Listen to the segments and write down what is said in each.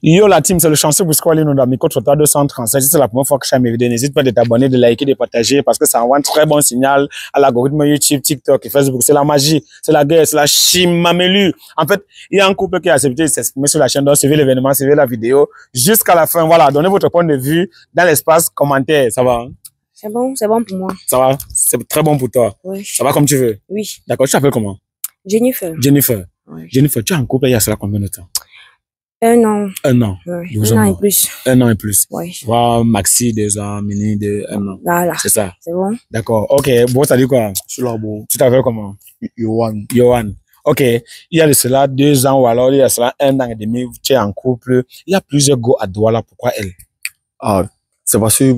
Yo la team, c'est le chanceux pour scroller nous dans mes codes photo 237. Si c'est la première fois que je fais mes vidéos, n'hésite pas de t'abonner, de liker, de partager parce que ça envoie un très bon signal à l'algorithme YouTube, TikTok et Facebook. C'est la magie, c'est la guerre, c'est la chimamelu. En fait, il y a un couple qui a accepté de s'exprimer sur la chaîne, donc suivez l'événement, suivez la vidéo jusqu'à la fin. Voilà, donnez votre point de vue dans l'espace commentaire. Ça va? C'est bon pour moi. Ça va? C'est très bon pour toi. Oui. Ça va comme tu veux? Oui. D'accord, tu t'appelles comment? Jennifer. Jennifer. Oui. Jennifer, tu es en couple il y a cela combien de temps? 1 an. 1 an. Oui. 1 an et plus. 1 an et plus. Oui. Voilà, maxi 2 ans, mini 1 an. Voilà. C'est ça. C'est bon. D'accord. Ok. Bon, ça dit quoi? Je suis là, bon. Tu t'appelles comment? Yohan. Johan. Ok. Il y a de cela 2 ans ou alors il y a cela 1 an et demi, tu es en couple. Il y a plusieurs go à Douala. Pourquoi elle? Ah, c'est parce que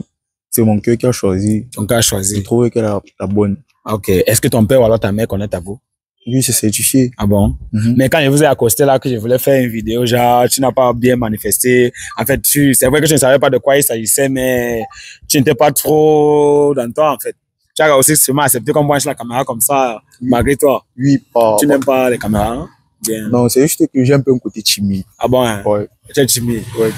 c'est mon cœur qui a choisi. Ton cas a Je choisi. trouve qu'elle est la bonne. Ok. Est-ce que ton père ou alors ta mère connaît ta go? Lui, c'est certifié. Ah bon? Mais quand je vous ai accosté là, que je voulais faire une vidéo, genre, tu n'as pas bien manifesté. En fait, c'est vrai que je ne savais pas de quoi il s'agissait, mais tu n'étais pas trop dans toi, en fait. Tu as aussi seulement accepté qu'on branche la caméra comme ça, malgré toi. Oui, pas. Tu n'aimes pas les caméras, hein? Bien. Non, c'est juste que j'ai un peu un côté timide. Ah bon, hein? Ouais. Tu es timide. Ouais.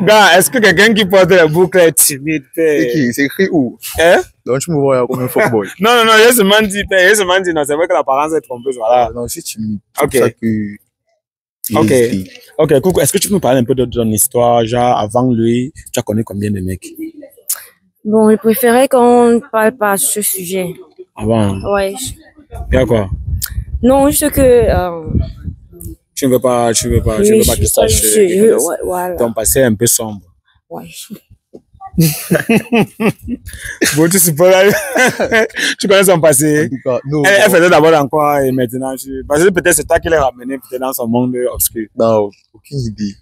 Gars, est-ce que quelqu'un qui porte les boucles est timide, père? C'est qui? C'est écrit où? Hein? Donc, tu me vois là comme un fuckboy. Non, j'ai seulement dit, père, j'ai seulement dit, non, c'est vrai que l'apparence est trompeuse, voilà. Non, je suis timide. C'est Ok. pour ça que. Ok. Ok, coucou, est-ce que tu peux me parler un peu de ton histoire, genre, avant lui, tu as connu combien de mecs? Bon, je préférais qu'on ne parle pas de ce sujet. Avant, Ouais. il y a quoi? Non, juste que... Tu ne veux pas qu'il sache ouais, voilà. ton passé est un peu sombre. Ouais. Bon, tu sais pas, tu connais son passé. En tout cas, non. Elle faisait d'abord dans quoi et maintenant, parce que peut-être c'est toi qui l'as ramené peut-être dans son monde obscur. Non, aucune idée.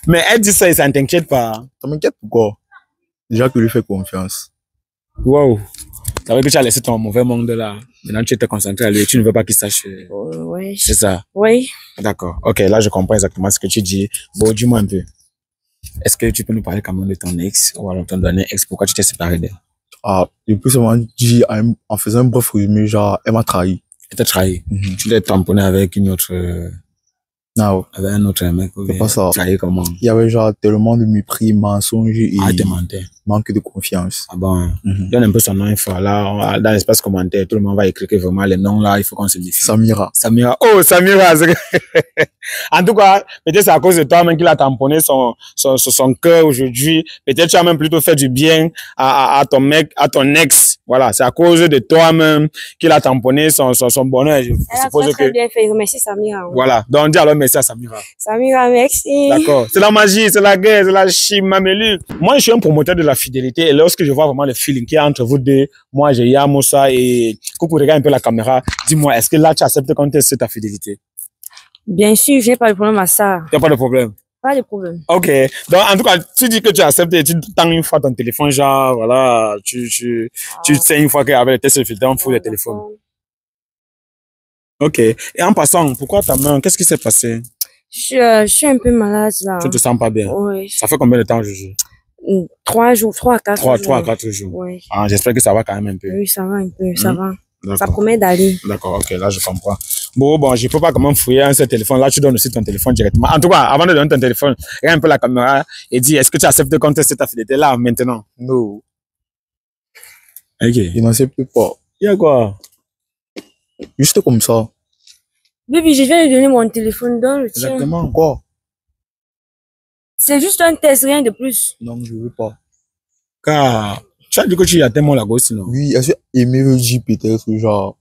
Mais elle dit ça et ça ne t'inquiète pas. Ça m'inquiète pourquoi? Déjà que lui fait confiance. Wow. Ça veut dire que tu as laissé ton mauvais monde là. Maintenant, tu étais concentré à lui et tu ne veux pas qu'il sache. Ouais. C'est ça. Oui. D'accord. Ok, là, je comprends exactement ce que tu dis. Bon, dis-moi un peu. Est-ce que tu peux nous parler quand même de ton ex ou alors ton dernier ex? Pourquoi tu t'es séparé d'elle? Ah, le plus souvent dit, en faisant un bref résumé, genre, elle m'a trahi. Elle t'a trahi. Tu l'as tamponné avec une autre, Non, avec un autre mec ou c'est bien pas ça. trahi comment? Il y avait genre tellement de mépris, mensonges et Ah, t'es mentais. manque de confiance. Ah bon. Donne un peu son nom, il faut là, dans l'espace commentaire, tout le monde va écrire que vraiment les noms là, il faut qu'on se méfie. Samira. Samira. Oh, Samira. En tout cas, peut-être c'est à cause de toi même qu'il a tamponné son cœur aujourd'hui. Peut-être tu as même plutôt fait du bien à ton mec, à ton ex. Voilà. C'est à cause de toi-même qu'il a tamponné son bonheur. Je Elle a suppose très que. bien fait. Merci Samira. Voilà. Donc, dis alors merci à Samira. Samira, merci. D'accord. C'est la magie, c'est la guerre, c'est la chimamelu. Moi, je suis un promoteur de la fidélité et lorsque je vois vraiment le feeling qu'il y a entre vous deux, moi, j'ai Yamosa et Coucou, regarde un peu la caméra. Dis-moi, est-ce que là, tu acceptes qu'on teste ta fidélité? Bien sûr, j'ai pas de problème à ça. Il n'y a pas de problème. Pas de problème. Ok. Donc, en tout cas, tu dis que tu acceptes et tu tends une fois ton téléphone, genre, voilà, tu sais une fois qu'avec les tests de fidélité, on fout le téléphone. Ok. Et en passant, pourquoi ta main? Qu'est-ce qui s'est passé? Je suis un peu malade là. Tu te sens pas bien? Oui. Ça fait combien de temps, Juju? 3 jours, 3 à 4 jours. 3 à 4 jours. Oui. Ah, j'espère que ça va quand même un peu. Oui, ça va un peu, ça va. Ça D'accord. promet d'aller. D'accord, ok, là je comprends. Bon, je peux pas quand même fouiller un seul téléphone. Là, tu donnes aussi ton téléphone directement. En tout cas, avant de donner ton téléphone, regarde un peu la caméra et dis, est-ce que tu acceptes qu'on teste ta fidélité là, maintenant? Non, Ok. il n'accepte pas. Il y a quoi? Juste comme ça. Baby, je viens de donner mon téléphone dans le tien. Exactement. Pourquoi? C'est juste un test, rien de plus. Non, je veux pas. Car, tu as dit que tu y as tellement la gosse, non? Oui, est-ce que Aimé veut dire peut-être genre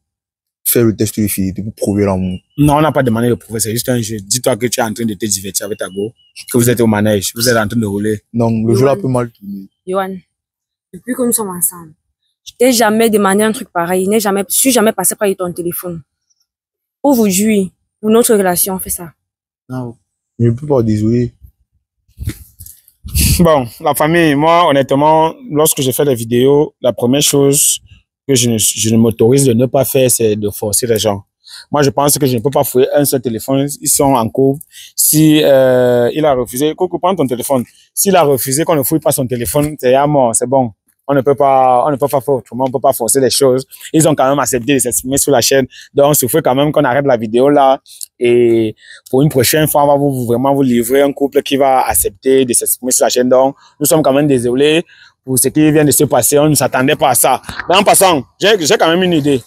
faire le test de fidélité pour prouver l'amour? Non, on n'a pas demandé de prouver, c'est juste un jeu. Dis-toi que tu es en train de te divertir avec ta go, que vous êtes au manège, vous êtes en train de rouler. Non, le jeu là peut mal tourner. Yohan, depuis que nous sommes ensemble, je t'ai jamais demandé un truc pareil. Je suis jamais passé par ton téléphone. Aujourd'hui, pour notre relation, on fait ça. Non, je ne peux pas, désolé. Bon, la famille, moi, honnêtement, lorsque je fais des vidéos, la première chose que je ne m'autorise de ne pas faire, c'est de forcer les gens. Moi, je pense que je ne peux pas fouiller un seul téléphone. Ils sont en couple. Si il a refusé, Coucou, prends ton téléphone. S'il a refusé qu'on ne fouille pas son téléphone, c'est à mort, c'est bon. On ne peut pas faire autrement, on ne peut pas forcer les choses. Ils ont quand même accepté de s'exprimer sur la chaîne. Donc, il faut quand même qu'on arrête la vidéo là. Et pour une prochaine fois, on va vraiment vous livrer un couple qui va accepter de s'exprimer sur la chaîne. Donc, nous sommes quand même désolés pour ce qui vient de se passer. On ne s'attendait pas à ça. Mais en passant, j'ai quand même une idée.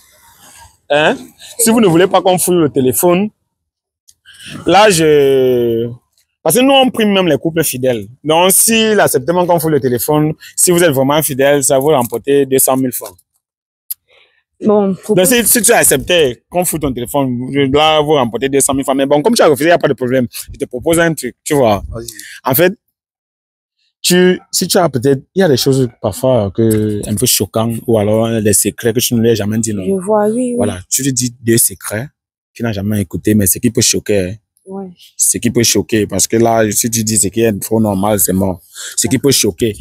Hein? Si vous ne voulez pas qu'on fouille le téléphone, là, parce que nous, on prime même les couples fidèles. Donc, si l'acceptement qu'on fouille le téléphone, si vous êtes vraiment fidèle, ça vous remporter 200 000 francs. Bon, Donc, si tu as accepté qu'on fout ton téléphone, je dois vous remporter 200 000 francs. Mais bon, comme tu as refusé, il n'y a pas de problème. Je te propose un truc, tu vois. En fait, si tu as peut-être, il y a des choses parfois un peu choquantes ou alors des secrets que tu ne lui as jamais dit. Non? Je vois, oui. Voilà, tu lui dis 2 secrets qu'il n'a jamais écouté, mais ce qui peut choquer. Hein. Ouais. Ce qui peut choquer, parce que là, si tu dis ce qui est trop normal, c'est mort. Ce qui peut choquer.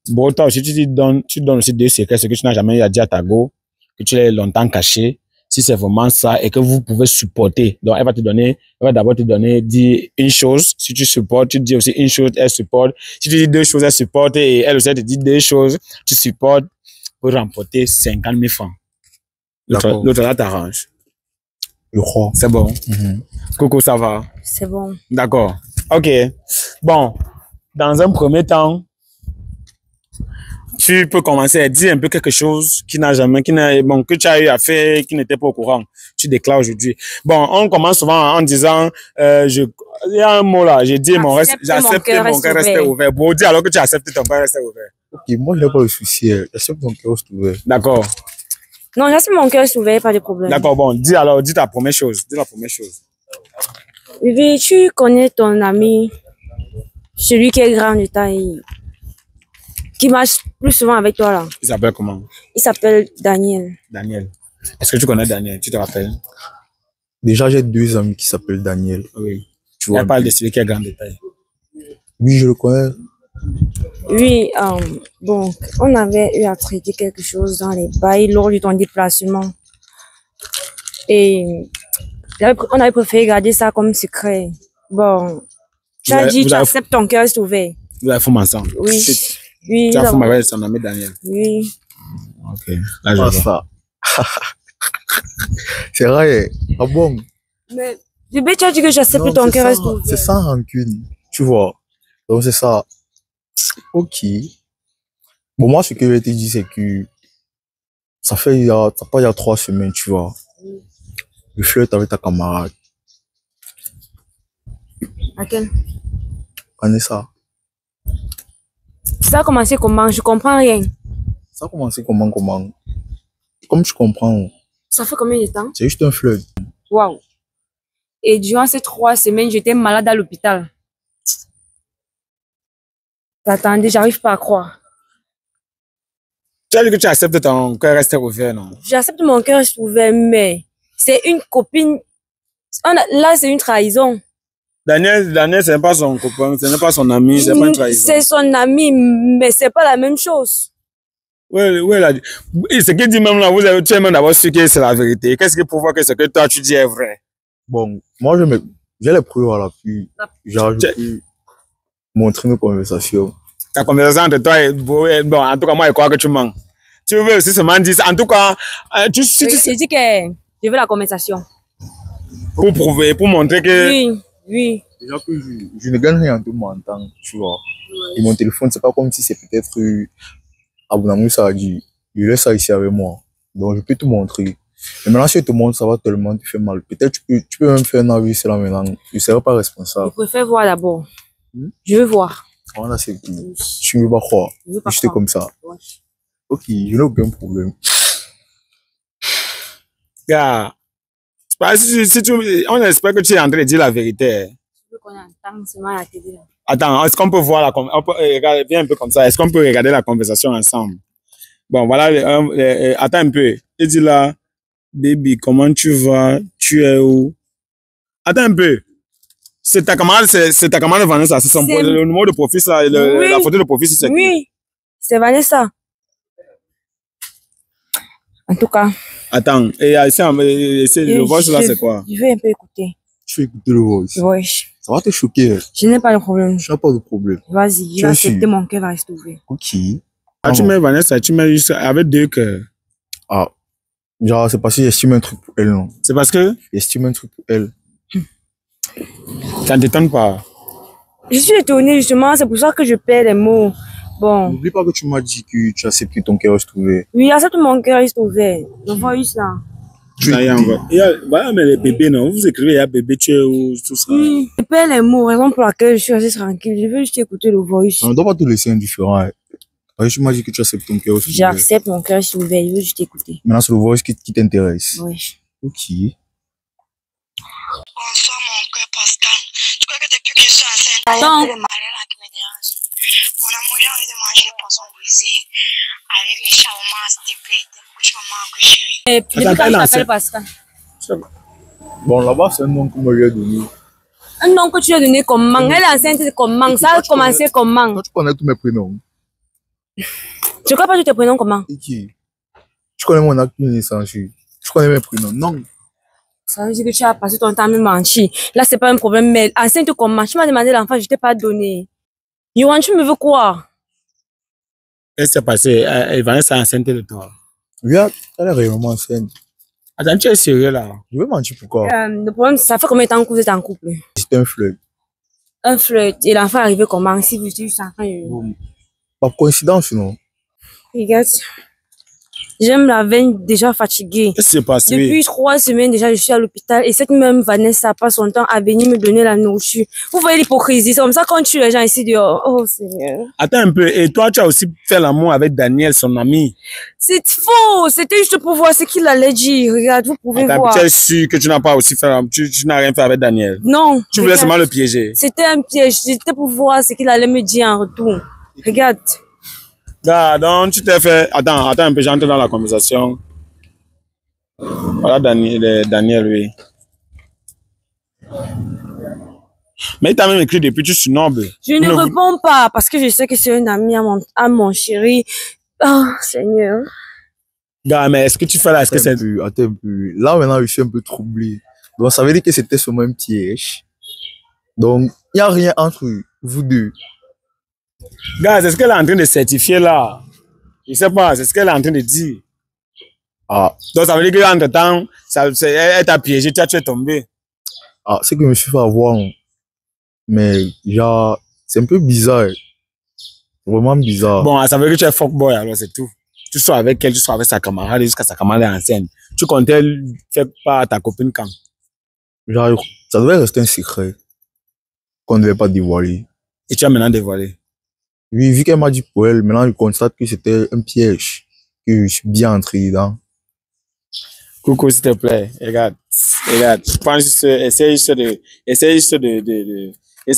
Bon, toi, si tu donnes aussi 2 secrets, ce que tu n'as jamais eu à dire à ta go, que tu l'as longtemps caché, si c'est vraiment ça et que vous pouvez supporter. Donc, elle va d'abord te donner, dire une chose. Si tu supportes, tu dis aussi une chose, elle supporte. Si tu dis 2 choses, elle supporte et elle aussi, elle te dit 2 choses, tu supportes pour remporter 50 000 francs. L'autre là t'arrange. Je crois. C'est bon. Coco, ça va? C'est bon. D'accord. Ok. Bon, dans un premier temps, tu peux commencer à dire un peu quelque chose que tu as eu à faire, qui n'était pas au courant. Tu déclares aujourd'hui. Bon, on commence souvent en disant, il y a un mot là, j'ai dit j'accepte mon cœur rester ouvert. Bon, dis alors que tu acceptes ton cœur rester ouvert. Ok, moi, je n'ai pas de souci. J'accepte mon cœur rester ouvert. D'accord. Non, j'accepte mon cœur ouvert, pas de problème. D'accord, bon, dis ta première chose. Dis la première chose. Vivi, tu connais ton ami, celui qui est grand de taille, qui marche plus souvent avec toi là. Il s'appelle comment? Il s'appelle Daniel. Daniel. Est-ce que tu connais Daniel? Tu te rappelles? Déjà, j'ai 2 amis qui s'appellent Daniel. Oui. Tu vois, parle de celui qui est grand de taille. Oui, je le connais. Oui, bon, on avait eu à traiter quelque chose dans les bails lors de ton déplacement. Et on avait préféré garder ça comme secret. Bon, tu as dit, tu acceptes ton cœur ouvert. Vous avez fumé ensemble? Oui. Oui. Tu as fumé avec son ami Daniel? Oui. Ok. Là, je vois ça. C'est vrai. Ah bon? Mais, bébé, tu as dit que j'accepte ton cœur ouvert. C'est sans rancune. Tu vois. Donc, c'est ça. Ok. Bon, moi, ce que je vais te dire, c'est que ça fait il y a 3 semaines, tu vois. Je flirte avec ta camarade. Laquelle? Vanessa. Ça a commencé comment? Je comprends rien. Ça a commencé comment? Comme tu comprends. Ça fait combien de temps? C'est juste un flirt. Waouh. Et durant ces 3 semaines, j'étais malade à l'hôpital. Attendez, j'arrive pas à croire. Tu as dit que tu acceptes ton cœur rester ouvert, non? J'accepte mon cœur ouvert, mais c'est une copine. Là, c'est une trahison. Daniel, ce n'est pas son copain, ce n'est pas son ami, c'est pas une trahison. C'est son ami, mais c'est pas la même chose. Oui, ce qu'il dit même là, tu es même d'abord sûr que c'est la vérité. Qu'est-ce qui prouve que ce que toi tu dis est vrai? Bon, moi, j'ai les preuves à l'appui. J'ai pu montrer nos conversations. Ta conversation entre toi et bon, en tout cas, moi, je crois que tu mens. Tu veux aussi seulement dire ça. En tout cas, j'ai dit que je veux la conversation. Pour prouver, pour montrer que... Oui. Déjà que je ne gagne rien de mon temps, tu vois. Et mon téléphone, c'est pas comme si c'est peut-être Abonamou, ça a dit, je laisse ça ici avec moi. Donc, je peux te montrer. Mais maintenant, si je te montre, ça va tellement te faire mal. Peut-être tu peux même faire un avis, c'est là maintenant. Je ne serai pas responsable. Je préfère voir d'abord. Je veux voir. Voilà, c'est tout. Tu ne veux pas croire. Juste comme ça. Ouais. Ok, je n'ai aucun problème. Gars, on espère que tu es en train de dire la vérité. Je veux qu'on entende seulement la télé. Attends, est-ce qu'on peut voir viens un peu comme ça. Est-ce qu'on peut regarder la conversation ensemble? Bon, voilà, attends un peu. Il dit là, baby, comment tu vas? Tu es où? Attends un peu. C'est ta camarade Vanessa, c'est le numéro de profil, ça, la photo de profil, c'est Oui, c'est Vanessa. En tout cas. Attends, et le voice là, c'est quoi? Je vais un peu écouter. Tu veux écouter le voice? Oui. Ça va te choquer. Je n'ai pas de problème. Je n'ai pas de problème. Vas-y, je vais accepter, mon cœur va rester ouvert. Ok. Tu mets Vanessa, tu mets juste avec 2 cœurs. Ah, genre, c'est parce que j'estime un truc pour elle, non? C'est parce que? J'estime un truc pour elle. Ça ne t'étonne pas. Je suis étonnée, justement, c'est pour ça que je perds les mots. Bon. N'oublie pas que tu m'as dit que tu acceptes que ton cœur reste ouvert. Oui, à ça, tout mon cœur est ouvert. Le voice là. Mais les bébés, non, vous écrivez, il y a bébé, tu es ou tout ça. Oui, je perds les mots, raison pour laquelle je suis assez tranquille. Je veux juste écouter le voice. On ne doit pas te laisser indifférent. Hein. Tu m'as dit que tu acceptes ton cœur reste ouvert. J'accepte, mon cœur est ouvert, je veux juste écouter. Maintenant, c'est le voice qui t'intéresse. Oui. Ok. Bonsoir mon cœur Pascal. Tu crois que depuis que je suis enceinte, il y a Donc, un peu de malheur qui me dérange. Mon amour, j'ai envie de manger les poissons brisés avec les shawarma, s'il te plaît. Que tu me manques, chérie. et depuis quand je t'appelle Pascal. Bon, là-bas, c'est un nom qu'on m'a donné. Un nom que tu as donné comment? Elle est enceinte, c'est comment? Ça a commencé comment? Toi, tu connais tous mes prénoms. Je crois pas que tu te prénoms comment? Et qui? Tu connais mon acte de naissance. Tu connais mes prénoms. Non. Ça veut dire que tu as passé ton temps à me mentir. Là, c'est pas un problème, mais enceinte comment? Tu m'as demandé l'enfant, je t'ai pas donné. Yohan, tu me veux quoi? Qu'est-ce qui s'est passé? Vanessa est enceinte de toi. Oui, elle est réellement enceinte. Attends, tu es sérieux là? Je vais mentir pourquoi. Le problème, ça fait combien de temps que vous êtes en couple? C'est un flirt. Un flirt. Et l'enfant est arrivé comment? Si vous êtes juste en train de... Par coïncidence, non? Regarde. J'aime la veine déjà fatiguée. Qu'est-ce qui s'est passé? Depuis 3 semaines déjà, je suis à l'hôpital et cette même Vanessa passe son temps à venir me donner la nourriture. Vous voyez l'hypocrisie, c'est comme ça qu'on tue les gens ici dehors. Oh Seigneur. Attends un peu, et toi, tu as aussi fait l'amour avec Daniel, son ami. C'est faux, c'était juste pour voir ce qu'il allait dire. Regarde, vous pouvez Attends, voir. tu es sûr que tu n'as pas aussi fait l'amour, tu n'as rien fait avec Daniel. Non. Tu voulais regarde. seulement le piéger. C'était un piège, c'était pour voir ce qu'il allait me dire en retour. Regarde. Là, donc tu t'es fait... Attends un peu, j'entre dans la conversation. Voilà Daniel, oui. Mais il t'a même écrit depuis, tu surnombres. Je ne réponds pas parce que je sais que c'est un ami à mon chéri. Oh, Seigneur. Gars, mais est-ce que tu fais là, est-ce que c'est... Attends un peu. Là, maintenant, je suis un peu troublé. Donc, ça veut dire que c'était seulement un piège. Donc, il n'y a rien entre vous deux. Gars, c'est ce qu'elle est en train de certifier là. Je sais pas, c'est ce qu'elle est en train de dire. Ah. Donc ça veut dire qu'entre temps, elle t'a piégé, tu es tombé. Ah, c'est que je me suis fait avoir. Mais, genre, c'est un peu bizarre. Vraiment bizarre. Bon, ça veut dire que tu es fuckboy alors, c'est tout. Tu sois avec elle, tu sois avec sa camarade, jusqu'à sa camarade est enceinte. Tu comptais faire part à ta copine quand? Genre, ça devait rester un secret. Qu'on ne devait pas dévoiler. Et tu as maintenant dévoilé. Oui, vu qu'elle m'a dit pour elle, maintenant je constate que c'était un piège, que je suis bien entré dedans. Coucou, s'il te plaît, regarde, je pense juste, essaye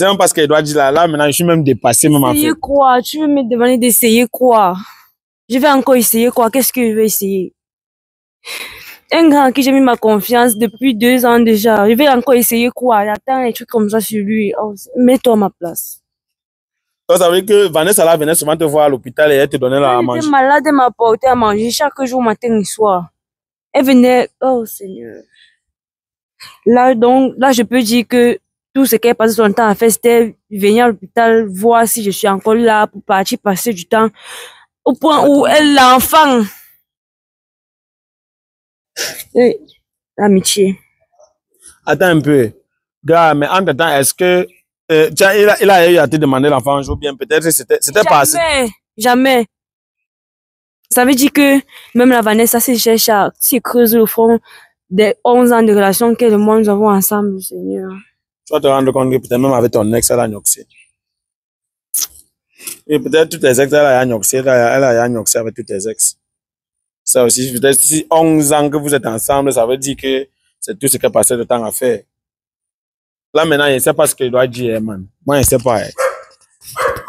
même parce qu'elle doit dire là, maintenant je suis même dépassé, même en fait. Essayer quoi? Tu veux me demander d'essayer quoi? Je vais encore essayer quoi? Qu'est-ce que je vais essayer? Un gars à qui j'ai mis ma confiance depuis 2 ans déjà, je vais encore essayer quoi? J'attends des trucs comme ça sur lui. Oh, mets-toi à ma place. Donc, ça veut dire que Vanessa là venait souvent te voir à l'hôpital et elle te donnait à manger. Elle était malade, elle m'a apporté à manger chaque jour, matin et soir. Elle venait, oh Seigneur. Là, donc, là, je peux dire que tout ce qu'elle passait son temps à faire, c'était venir à l'hôpital, voir si je suis encore là pour partir passer du temps. Au point où elle l'enfant. L'amitié. Attends un peu. Gars, mais entre temps, est-ce que il a eu à te demander l'enfant un jour bien, peut-être c'était passé. Jamais. Ça veut dire que même la Vanessa se cherche à se creuser le fond des 11 ans de relation que moi nous avons ensemble, Seigneur. Tu vas te rendre compte que peut-être même avec ton ex, elle a gnoxé. Et peut-être toutes les ex, elle a gnoxé, elle a gnoxé avec toutes les ex. Ça aussi, peut-être si 11 ans que vous êtes ensemble, ça veut dire que c'est tout ce qu'elle passait le temps à faire. Là, maintenant, il ne sait pas ce qu'il doit dire, man. Moi, il ne sait pas.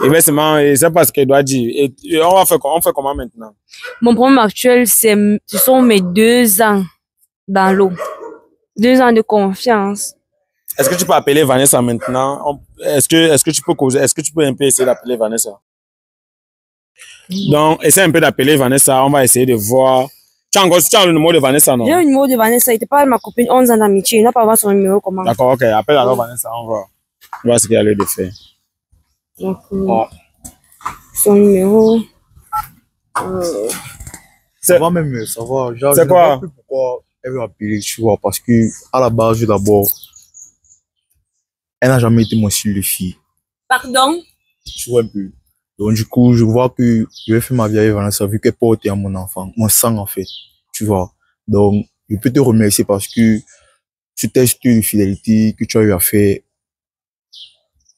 Effectivement, il ne sait pas ce qu'il doit dire. Et on fait comment maintenant? Mon problème actuel, ce sont mes 2 ans dans l'eau. 2 ans de confiance. Est-ce que tu peux appeler Vanessa maintenant? Est-ce que tu peux causer? Est-ce que tu peux un peu essayer d'appeler Vanessa? Donc, essaie un peu d'appeler Vanessa. On va essayer de voir. Tu as le numéro de Vanessa, non? J'ai le numéro de Vanessa. Il n'était pas ma copine 11 ans d'amitié. Il n'a pas avoir son numéro comment? D'accord, ok. Appelle alors Vanessa. On va voir ce qu'il y a lieu de faire. Donc, son numéro. Ça va même, ça va. Genre, c'est quoi? Je ne sais pas pourquoi elle veut appeler, tu vois, parce que à la base, d'abord, elle n'a jamais été mon style de fille. Pardon? Tu vois un peu. Donc, du coup, je vois que je vais faire ma vie avec Vanessa vu qu'elle porte à mon enfant, mon sang, en fait. Tu vois. Donc, je peux te remercier parce que ce test de fidélité que tu as eu à faire,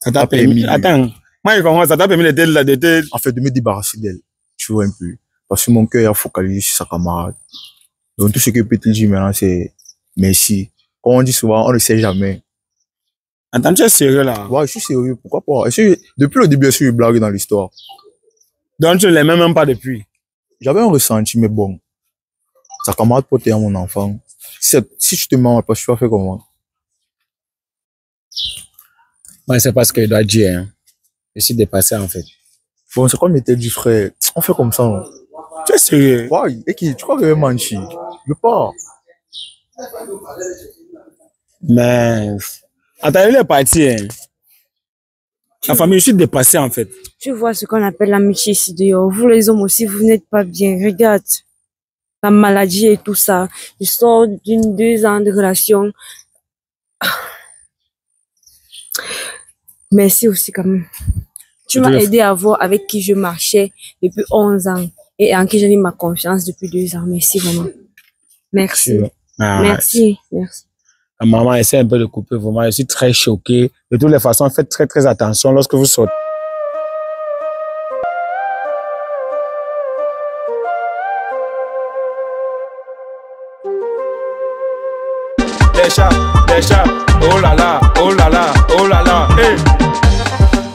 ça t'a permis. Attends, moi, je comprends, ça t'a permis en fait, de me débarrasser d'elle. Tu vois un peu. Parce que mon cœur a focalisé sur sa camarade. Donc, tout ce que je peux te dire maintenant, c'est merci. Comme on dit souvent, on ne sait jamais. Attends, tu es sérieux là? Ouais, je suis sérieux, pourquoi pas? Depuis le début, est-ce que je blague dans l'histoire? Donc, tu ne l'aimes même pas depuis? J'avais un ressenti, mais bon. Sa camarade portait à mon enfant. Si tu te mens, parce que tu vas faire comment? Ouais, c'est parce que je dois dire, hein. Je suis dépassé en fait. Bon, c'est comme il était dit, frère. On fait comme ça, non? Tu es sérieux? Ouais, et qui, tu crois que je vais mentir? Je veux pas. Mais, attends, il est parti, hein. La famille, je suis dépassé en fait. Tu vois ce qu'on appelle l'amitié ici dehors. Vous les hommes aussi, vous n'êtes pas bien. Regarde. La maladie et tout ça. Je sors deux ans de relation. Merci aussi quand même. Tu m'as aidé à voir avec qui je marchais depuis 11 ans et en qui j'ai mis ma confiance depuis 2 ans. Merci vraiment. Merci. Merci. Merci. La maman essaie un peu de couper vraiment. Je suis très choqué. De toutes les façons, faites très très attention lorsque vous sortez. Des chats, oh là là, oh là là, oh là là, hey.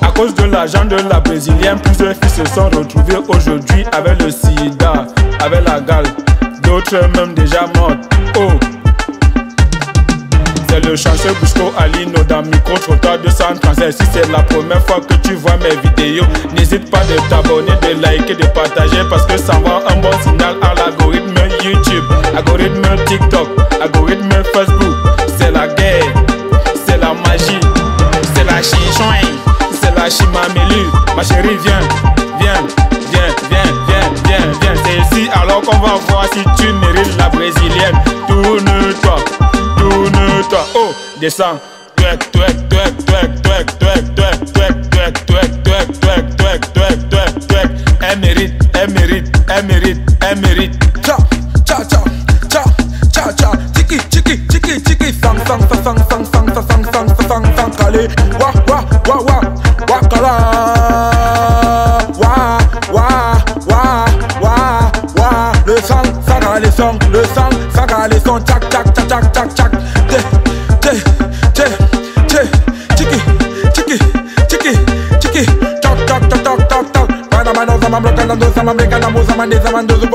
À cause de l'argent de la brésilienne, plusieurs filles se sont retrouvées aujourd'hui avec le sida, avec la gale, d'autres même déjà mortes, oh. C'est le chanceux Busco Alino dans Micro-Trottoir 236. Si c'est la première fois que tu vois mes vidéos, n'hésite pas de t'abonner, de liker, de partager parce que ça envoie un bon signal à l'algorithme YouTube, algorithme TikTok, algorithme Facebook. C'est la guerre, c'est la magie, c'est la chichouin, c'est la chimamelu. Ma chérie, viens, viens, viens, viens, viens, viens, viens. C'est ici alors qu'on va voir si tu mérites la brésilienne. Tourne-toi, tourne-toi, oh, descends. Twek, twek, twek, twek, twek, twek, twek, twek, twek, twek, twek, twek, twek, twek, twek, twek. Elle mérite, elle mérite, elle mérite, elle mérite. Ciao, ciao, ciao, ciao, ciao, ciao. Tiki, tiki, tiki, tiki. Fang, fang, fang, fang, fang, fang, fang, fang, fang, fang, fang, calé. Wa, wa, wa, wa, wa, kala. Wa, wa, wa, wa, wa. Le sang, ça va les sons, le sang, ça va les sons. Tchac, tchac, tchac, tchac, tchac, tchac. Tiki, tiki, tiki, tiki. Toc, toc, toc, toc, toc, toc. Mana, mana, sama, blokando, sama, mekana, musa, mande, sama, dozo,